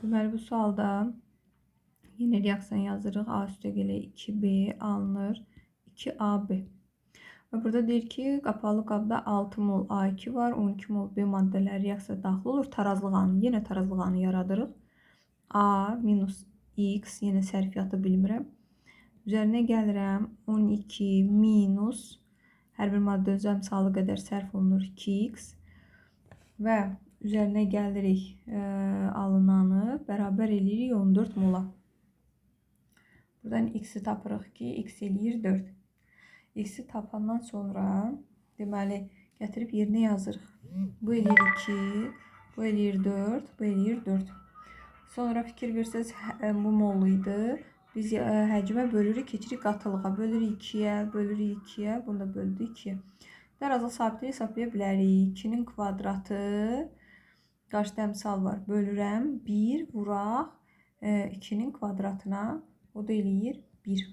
Deməli bu sualda yeni reaksiya yazırıq. A üstəgələ 2B alınır 2AB. Və burada deyir ki, qapalı qabda 6 mol A2 var, 12 mol B maddələri reaksiyaya daxil olur. Tarazlıq anı, yenə tarazlıq anı yaradırıq. A minus X, yenə sərfiyyatı bilmirəm. Üzərinə gəlirəm 12 minus, hər bir maddə öz əmsalı qədər sərf olunur 2X. Və üzərinə gəlirik alınanı, bərabər eləyirik 14 mola. Buradan X-i tapırıq ki, X eləyir 4. X-i tapandan sonra deməli gətirib yerinə yazırıq. Bu eləyir 2, bu eləyir 4, bu eləyir 4. Sonra fikir versəz bu mol idi. Biz həcmə bölürük, keçirik qatılığa. Bölürük 2-yə, bölürük 2-yə, bunu da böldük 2-yə. Tarazlıq sabiti hesablaya bilərik. 2-nin kvadratı, qarşıda əmsal var. Bölürəm 1, vuraq 2-nin kvadratına. O da eləyir 1.